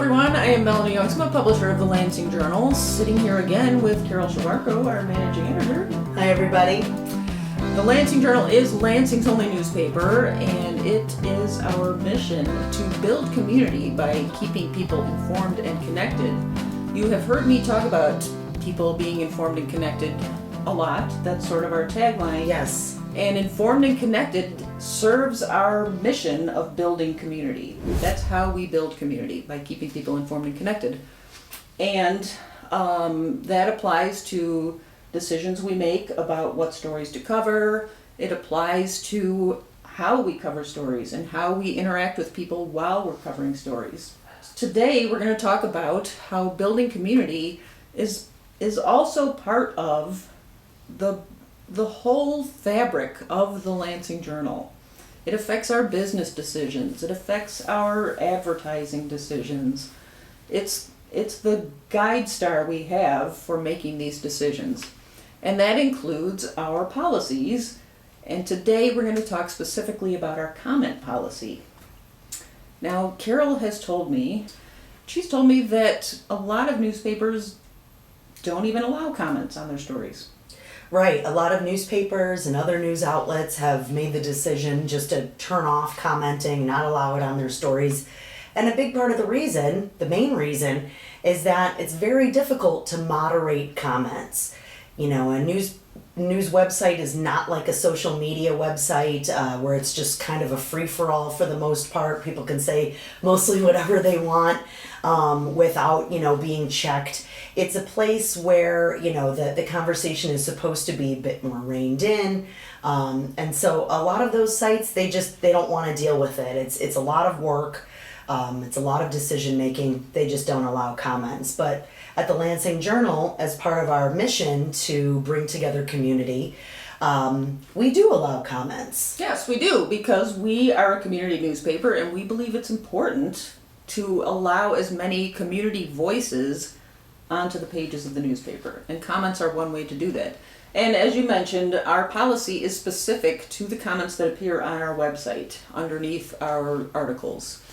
everyone, I am Melanie Youngsma, publisher of the Lansing Journal, sitting here again with Carol Shabarko, our managing editor. Hi everybody. The Lansing Journal is Lansing's only newspaper, and it is our mission to build community by keeping people informed and connected. You have heard me talk about people being informed and connected a lot. That's sort of our tagline. Yes. And informed and connected serves our mission of building community. That's how we build community, by keeping people informed and connected. And that applies to decisions we make about what stories to cover. It applies to how we cover stories and how we interact with people while we're covering stories. Today we're going to talk about how building community is also part of the whole fabric of the Lansing Journal. It affects our business decisions. It affects our advertising decisions. It's the guide star we have for making these decisions. And that includes our policies. And today we're going to talk specifically about our comment policy. Now, Carol has told me that a lot of newspapers don't even allow comments on their stories. Right. A lot of newspapers and other news outlets have made the decision just to turn off commenting, not allow it on their stories. And a big part of the main reason, is that it's very difficult to moderate comments. You know, a news website is not like a social media website where it's just kind of a free-for-all for the most part. People can say mostly whatever they want without, being checked. It's a place where, the conversation is supposed to be a bit more reined in. And so a lot of those sites, they don't want to deal with it. It's a lot of work. It's a lot of decision making. They just don't allow comments. But at the Lansing Journal, as part of our mission to bring together community, we do allow comments. Yes, we do, because we are a community newspaper and we believe it's important to allow as many community voices onto the pages of the newspaper. And comments are one way to do that. And as you mentioned, our policy is specific to the comments that appear on our website underneath our articles.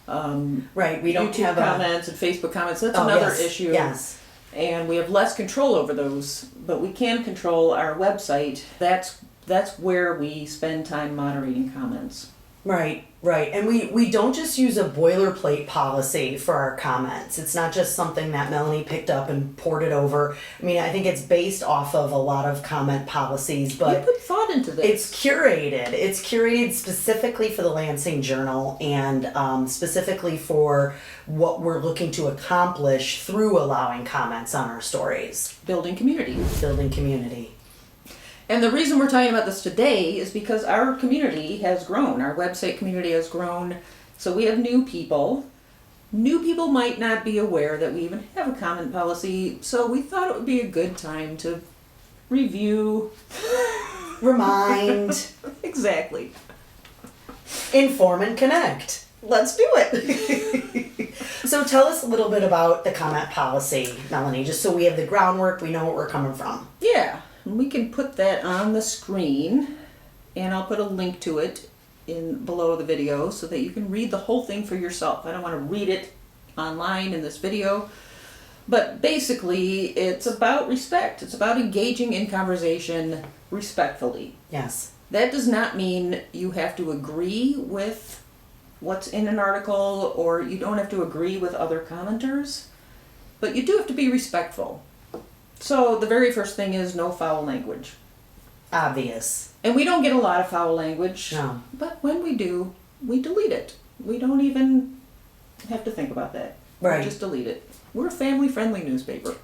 Right, we don't YouTube have comments and Facebook comments. That's another issue. Yes. And we have less control over those, but we can control our website. That's where we spend time moderating comments. Right. And we don't just use a boilerplate policy for our comments. It's not just something that Melanie picked up and poured it over. I mean, I think it's based off of a lot of comment policies, but you put thought into this. It's curated. It's curated specifically for the Lansing Journal and specifically for what we're looking to accomplish through allowing comments on our stories. Building community. And the reason we're talking about this today is because our community has grown. Our website community has grown. So we have new people. New people might not be aware that we even have a comment policy. So we thought it would be a good time to review. Remind. Exactly. Inform and connect. Let's do it. So tell us a little bit about the comment policy, Melanie, just so we have the groundwork, we know what we're coming from. Yeah. We can put that on the screen, and I'll put a link to it below the video so that you can read the whole thing for yourself. I don't want to read it online in this video, but basically it's about respect. It's about engaging in conversation respectfully. Yes. That does not mean you have to agree with what's in an article, or you don't have to agree with other commenters, but you do have to be respectful. So the very first thing is no foul language. Obvious. And we don't get a lot of foul language. No. But when we do, we delete it. We don't even have to think about that. Right. We just delete it. We're a family-friendly newspaper.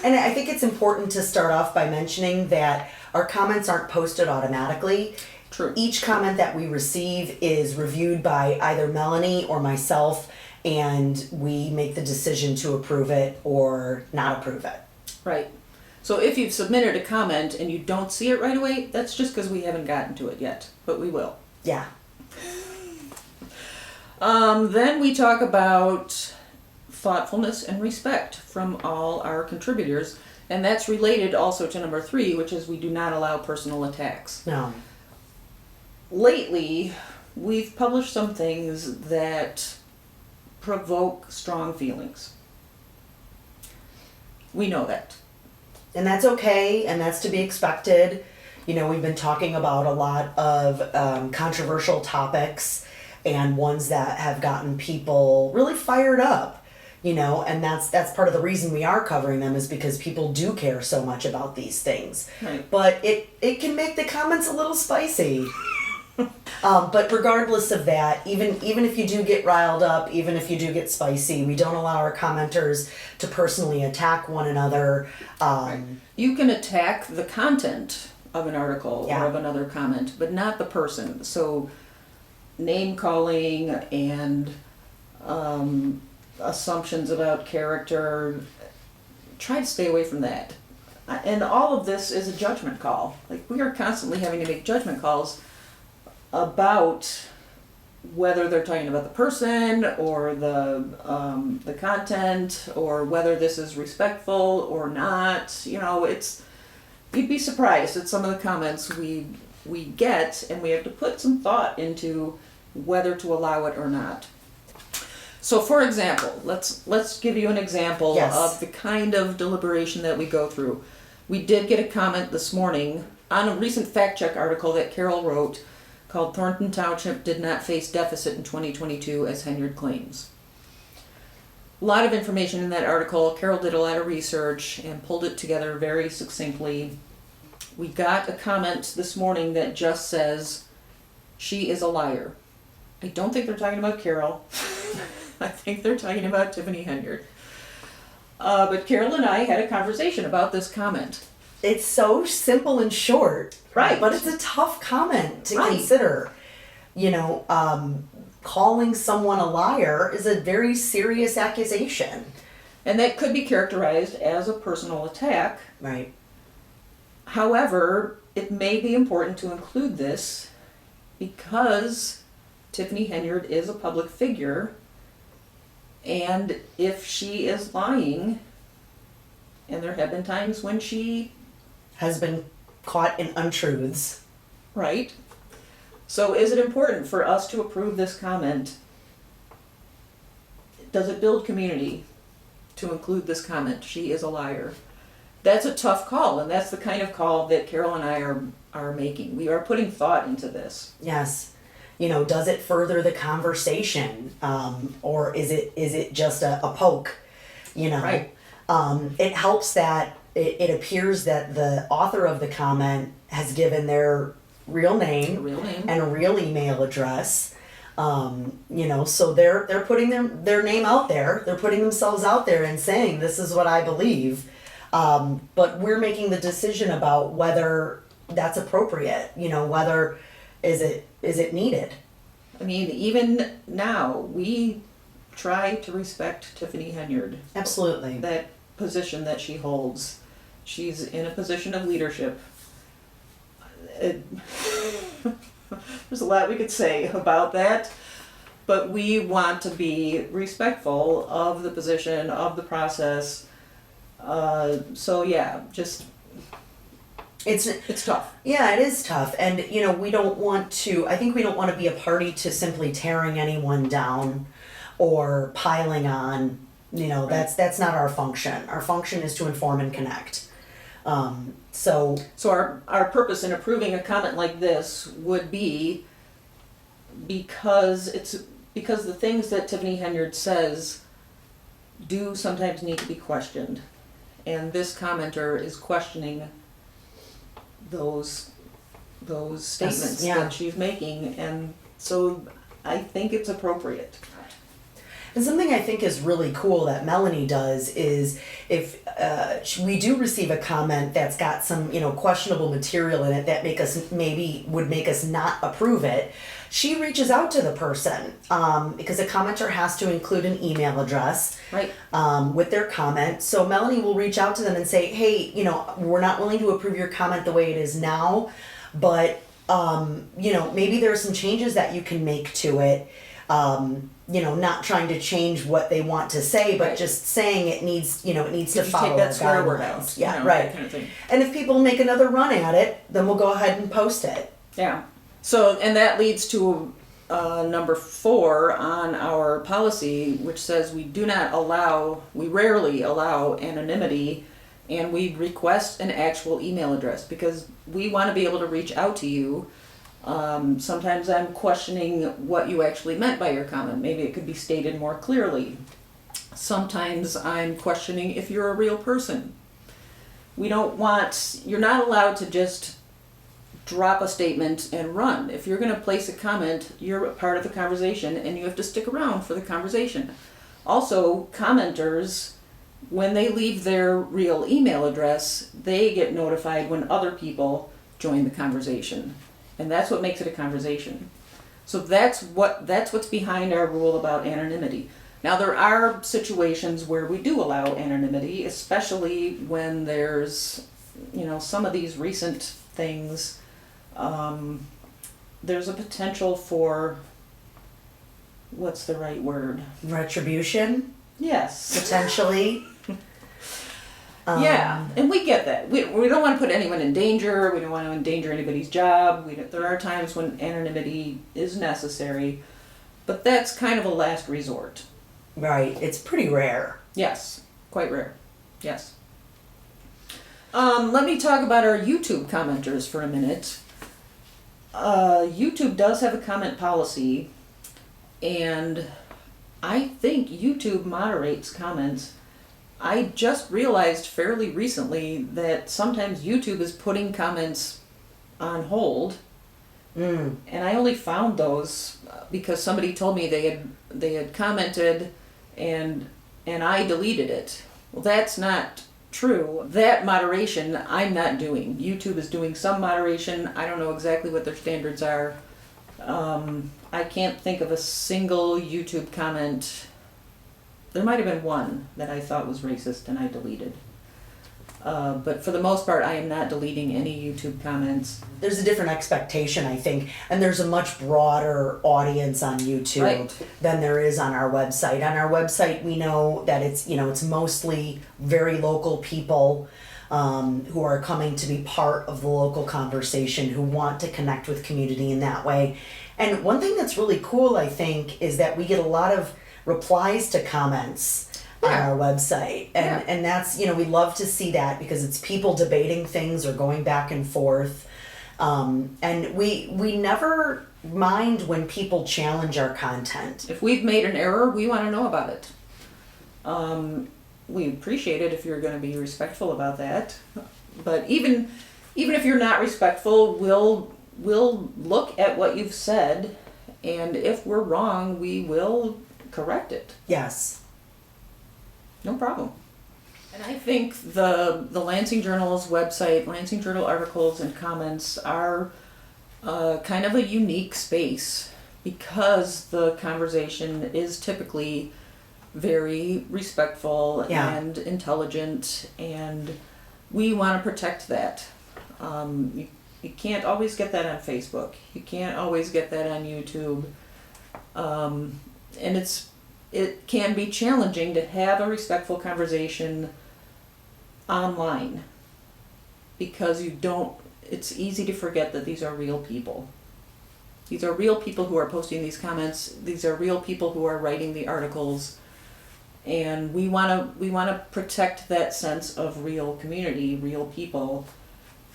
And I think it's important to start off by mentioning that our comments aren't posted automatically. True. Each comment that we receive is reviewed by either Melanie or myself, and we make the decision to approve it or not approve it. Right. So if you've submitted a comment and you don't see it right away, that's just because we haven't gotten to it yet, but we will. Yeah. Then we talk about thoughtfulness and respect from all our contributors, and that's related also to number 3, which is we do not allow personal attacks. No. Lately, we've published some things that provoke strong feelings. We know that. And that's okay, and that's to be expected. We've been talking about a lot of controversial topics and ones that have gotten people really fired up. And that's part of the reason we are covering them, is because people do care so much about these things. Right. But it can make the comments a little spicy. But regardless of that, even if you do get riled up, even if you do get spicy, we don't allow our commenters to personally attack one another. Right. You can attack the content of an article Yeah. or of another comment, but not the person. So name calling and assumptions about character, try to stay away from that. And all of this is a judgment call. Like, we are constantly having to make judgment calls about whether they're talking about the person or the content, or whether this is respectful or not. You'd be surprised at some of the comments we get, and we have to put some thought into whether to allow it or not. So, for example, let's give you an example Yes. of the kind of deliberation that we go through. We did get a comment this morning on a recent fact check article that Carol wrote called "Thornton Township Did Not Face Deficit in 2022 as Henyard Claims." A lot of information in that article. Carol did a lot of research and pulled it together very succinctly. We got a comment this morning that just says, "She is a liar." I don't think they're talking about Carol. I think they're talking about Tiffany Henyard. But Carol and I had a conversation about this comment. It's so simple and short. Right. But it's a tough comment to Right. consider. Calling someone a liar is a very serious accusation. And that could be characterized as a personal attack. Right. However, it may be important to include this because Tiffany Henyard is a public figure, and if she is lying, and there have been times when she... Has been caught in untruths. Right? So is it important for us to approve this comment? Does it build community to include this comment? She is a liar. That's a tough call, and that's the kind of call that Carol and I are making. We are putting thought into this. Yes. Does it further the conversation? Or is it just a poke? Right. It helps that it appears that the author of the comment has given their real name, and a real email address. So they're putting their name out there. They're putting themselves out there and saying, this is what I believe. But we're making the decision about whether that's appropriate. Whether is it needed. I mean, even now, we try to respect Tiffany Henyard. Absolutely. That position that she holds. She's in a position of leadership. There's a lot we could say about that, but we want to be respectful of the position, of the process. So yeah, just it's tough. Yeah, it is tough. And we don't want to be a party to simply tearing anyone down or piling on. Right. That's not our function. Our function is to inform and connect. So our purpose in approving a comment like this would be because the things that Tiffany Henyard says do sometimes need to be questioned, and this commenter is questioning those statements that she's making, and so I think it's appropriate. And something I think is really cool that Melanie does is if we do receive a comment that's got some questionable material in it that would make us not approve it, she reaches out to the person because a commenter has to include an email address Right. with their comment. So Melanie will reach out to them and say, hey, we're not willing to approve your comment the way it is now, but maybe there are some changes that you can make to it. Not trying to change what they want to say, but Right. just saying it needs to follow Take that swear word guidelines. out. Yeah, That right. kind of thing. And if people make another run at it, then we'll go ahead and post it. Yeah. So, and that leads to number 4 on our policy, which says we rarely allow anonymity, and we request an actual email address because we want to be able to reach out to you. Sometimes I'm questioning what you actually meant by your comment. Maybe it could be stated more clearly. Sometimes I'm questioning if you're a real person. You're not allowed to just drop a statement and run. If you're going to place a comment, you're a part of the conversation and you have to stick around for the conversation. Also, commenters, when they leave their real email address, they get notified when other people join the conversation. And that's what makes it a conversation. So that's what's behind our rule about anonymity. Now, there are situations where we do allow anonymity, especially when there's, some of these recent things. There's a potential for, what's the right word? Retribution, Yes. potentially. Yeah, and we get that. We don't want to put anyone in danger. We don't want to endanger anybody's job. There are times when anonymity is necessary, but that's kind of a last resort. Right, it's pretty rare. Yes, quite rare. Yes. Let me talk about our YouTube commenters for a minute. YouTube does have a comment policy, and I think YouTube moderates comments. I just realized fairly recently that sometimes YouTube is putting comments on hold, and I only found those because somebody told me they had commented, and I deleted it. Well, that's not true. That moderation I'm not doing. YouTube is doing some moderation. I don't know exactly what their standards are. I can't think of a single YouTube comment. There might have been one that I thought was racist and I deleted. But for the most part, I am not deleting any YouTube comments. There's a different expectation, I think, and there's a much broader audience on YouTube Right. than there is on our website. On our website, we know that it's mostly very local people who are coming to be part of the local conversation, who want to connect with community in that way. And one thing that's really cool, I think, is that we get a lot of replies to comments on Yeah. our website, and that's, we love to see that because it's people debating things or going back and forth, and we never mind when people challenge our content. If we've made an error, we want to know about it. We appreciate it if you're going to be respectful about that. But even if you're not respectful, we'll look at what you've said, and if we're wrong, we will correct it. Yes. No problem. And I think the Lansing Journal's website, Lansing Journal articles and comments are kind of a unique space because the conversation is typically very respectful and intelligent, and we want to protect that. You can't always get that on Facebook. You can't always get that on YouTube. And it can be challenging to have a respectful conversation online because it's easy to forget that these are real people. These are real people who are posting these comments. These are real people who are writing the articles. And we want to protect that sense of real community, real people.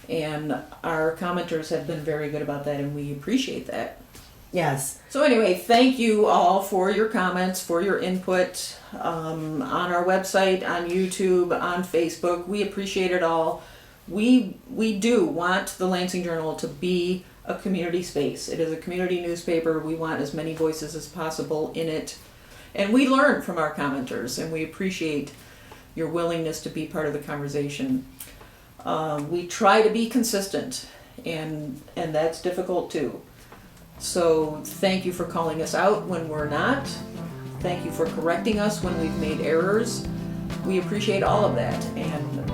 And our commenters have been very good about that, and we appreciate that. Yes. So anyway, thank you all for your comments, for your input on our website, on YouTube, on Facebook. We appreciate it all. We do want the Lansing Journal to be a community space. It is a community newspaper. We want as many voices as possible in it. And we learn from our commenters, and we appreciate your willingness to be part of the conversation. We try to be consistent, and that's difficult too. So thank you for calling us out when we're not. Thank you for correcting us when we've made errors. We appreciate all of that, and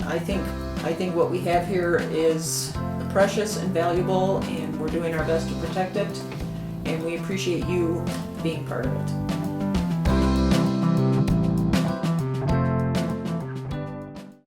I think what we have here is precious and valuable, and we're doing our best to protect it, and we appreciate you being part of it.